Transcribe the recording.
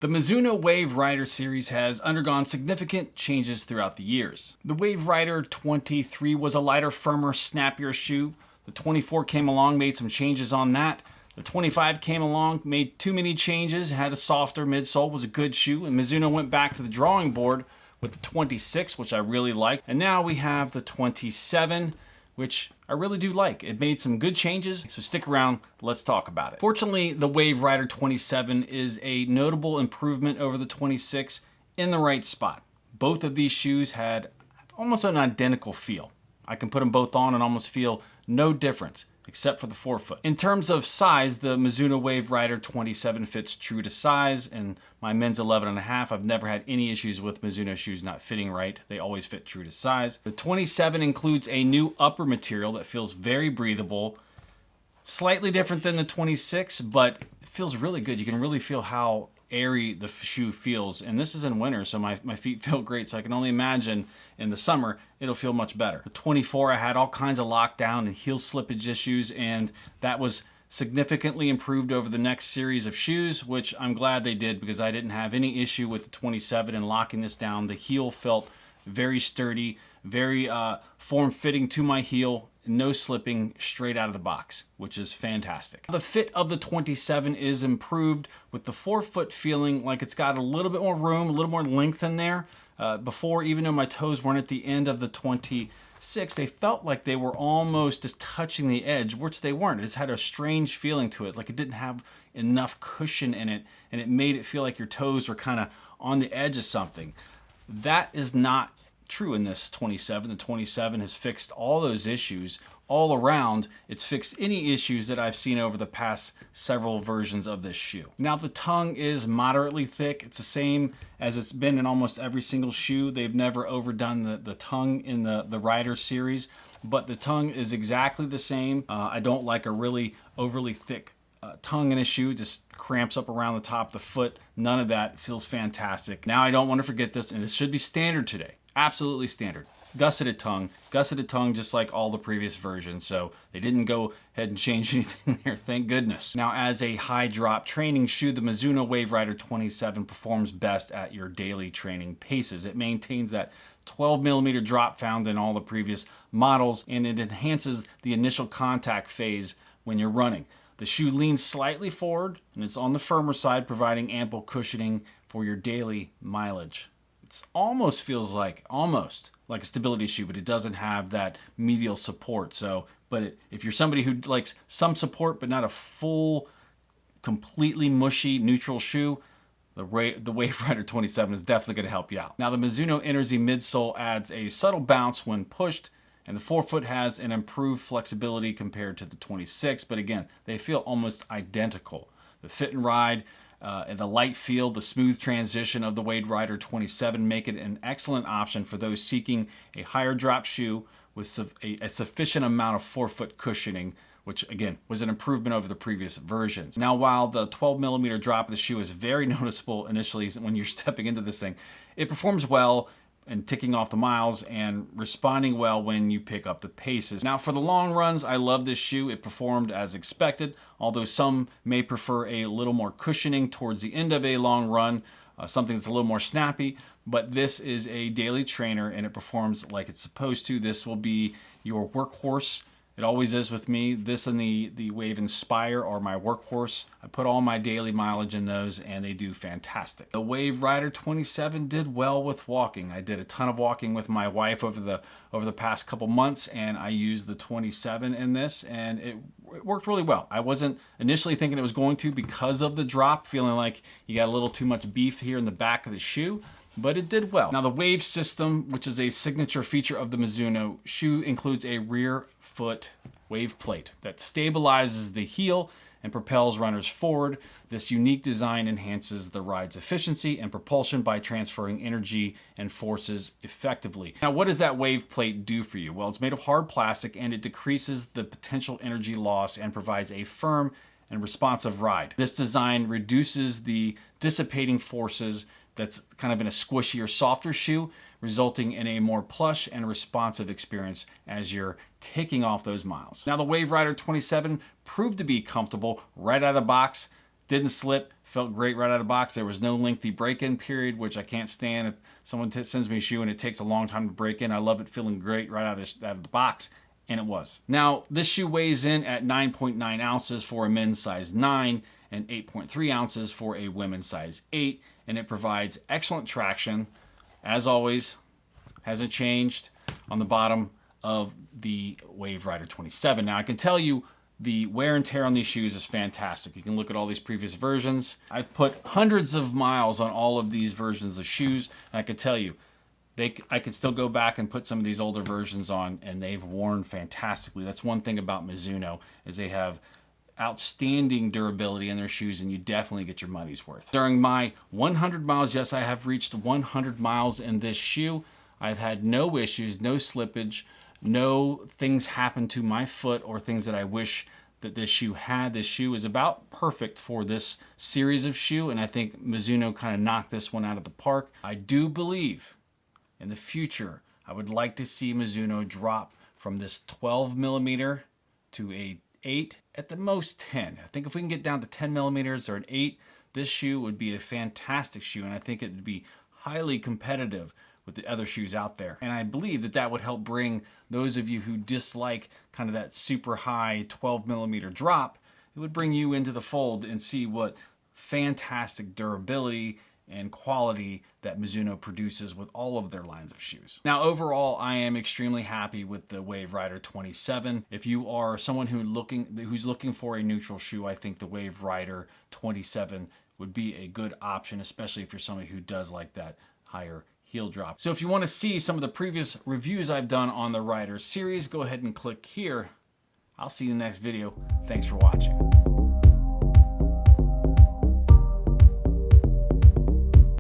The Mizuno Wave Rider series has undergone significant changes throughout the years. The Wave Rider 23 was a lighter, firmer, snappier shoe. The 24 came along, made some changes on that. The 25 came along, made too many changes, had a softer midsole, was a good shoe, and Mizuno went back to the drawing board with the 26, which I really liked. And now we have the 27, which I really do like. It made some good changes, so stick around, let's talk about it. Fortunately, the Wave Rider 27 is a notable improvement over the 26 in the right spot. Both of these shoes had almost an identical feel. I can put them both on and almost feel no difference, except for the forefoot. In terms of size, the Mizuno Wave Rider 27 fits true to size, and my men's 11.5, I've never had any issues with Mizuno shoes not fitting right. They always fit true to size. The 27 includes a new upper material that feels very breathable, slightly different than the 26, but it feels really good. You can really feel how airy the shoe feels, and this is in winter, so my feet feel great, so I can only imagine in the summer it'll feel much better. The 24, I had all kinds of lockdown and heel slippage issues, and that was significantly improved over the next series of shoes, which I'm glad they did because I didn't have any issue with the 27 and locking this down. The heel felt very sturdy, very form-fitting to my heel, no slipping straight out of the box, which is fantastic. The fit of the 27 is improved with the forefoot feeling like it's got a little bit more room, a little more length in there. Before, even though my toes weren't at the end of the 26, they felt like they were almost just touching the edge, which they weren't. It just had a strange feeling to it, like it didn't have enough cushion in it, and it made it feel like your toes were kind of on the edge of something. That is not true in this 27. The 27 has fixed all those issues all around. It's fixed any issues that I've seen over the past several versions of this shoe. Now the tongue is moderately thick. It's the same as it's been in almost every single shoe. They've never overdone the tongue in the Rider series, but the tongue is exactly the same. I don't like a really overly thick tongue in a shoe. It just cramps up around the top of the foot. None of that. It feels fantastic. Now I don't want to forget this, and it should be standard today. Absolutely standard. Gusseted tongue just like all the previous versions, so they didn't go ahead and change anything there, thank goodness. Now, as a high drop training shoe, the Mizuno Wave Rider 27 performs best at your daily training paces. It maintains that 12mm drop found in all the previous models, and it enhances the initial contact phase when you're running. The shoe leans slightly forward, and it's on the firmer side, providing ample cushioning for your daily mileage. It almost feels like a stability shoe, but it doesn't have that medial support. So, if you're somebody who likes some support but not a full, completely mushy neutral shoe, the Wave Rider 27 is definitely going to help you out. Now, the Mizuno Energy midsole adds a subtle bounce when pushed, and the forefoot has an improved flexibility compared to the 26. But again, they feel almost identical. The fit and ride, and the light feel, the smooth transition of the Wave Rider 27 make it an excellent option for those seeking a higher drop shoe with a sufficient amount of forefoot cushioning, which again was an improvement over the previous versions. Now, while the 12mm drop of the shoe is very noticeable initially when you're stepping into this thing, it performs well and ticking off the miles and responding well when you pick up the paces. Now, for the long runs, I love this shoe. It performed as expected, although some may prefer a little more cushioning towards the end of a long run, something that's a little more snappy, but this is a daily trainer and it performs like it's supposed to. This will be your workhorse. It always is with me. This and the Wave Inspire are my workhorse. I put all my daily mileage in those and they do fantastic. The Wave Rider 27 did well with walking. I did a ton of walking with my wife over the past couple months, and I used the 27 in this, and it worked really well. I wasn't initially thinking it was going to because of the drop, feeling like you got a little too much beef here in the back of the shoe, but it did well. Now, the Wave system, which is a signature feature of the Mizuno shoe, includes a rear foot wave plate that stabilizes the heel and propels runners forward. This unique design enhances the ride's efficiency and propulsion by transferring energy and forces effectively. Now, what does that wave plate do for you? Well, it's made of hard plastic and it decreases the potential energy loss and provides a firm and responsive ride. This design reduces the dissipating forces that's kind of in a squishy or softer shoe, resulting in a more plush and responsive experience as you're taking off those miles. Now, the Wave Rider 27 proved to be comfortable right out of the box, didn't slip, Felt great right out of the box. There was no lengthy break-in period, which I can't stand. If someone sends me a shoe and it takes a long time to break in, I love it feeling great right out of the box, and it was. Now, this shoe weighs in at 9.9 ounces for a men's size 9 and 8.3 ounces for a women's size 8, and it provides excellent traction. As always, hasn't changed on the bottom of the Wave Rider 27. Now, I can tell you the wear and tear on these shoes is fantastic. You can look at all these previous versions. I've put hundreds of miles on all of these versions of shoes, and I can tell you, I could still go back and put some of these older versions on, and they've worn fantastically. That's one thing about Mizuno, is they have outstanding durability in their shoes, and you definitely get your money's worth. During my 100 miles, yes, I have reached 100 miles in this shoe. I've had no issues, no slippage, no things happen to my foot or things that I wish that this shoe had. This shoe is about perfect for this series of shoe, and I think Mizuno kind of knocked this one out of the park. I do believe in the future, I would like to see Mizuno drop from this 12 millimeter to a 8, at the most 10. I think if we can get down to 10 millimeters or an 8, this shoe would be a fantastic shoe, and I think it would be highly competitive with the other shoes out there. And I believe that that would help bring those of you who dislike kind of that super high 12 millimeter drop, it would bring you into the fold and see what fantastic durability and quality that Mizuno produces with all of their lines of shoes. Now, overall, I am extremely happy with the Wave Rider 27. If you are someone who's looking for a neutral shoe, I think the Wave Rider 27 would be a good option, especially if you're somebody who does like that higher heel drop. So if you want to see some of the previous reviews I've done on the Rider series, go ahead and click here. I'll see you in the next video. Thanks for watching.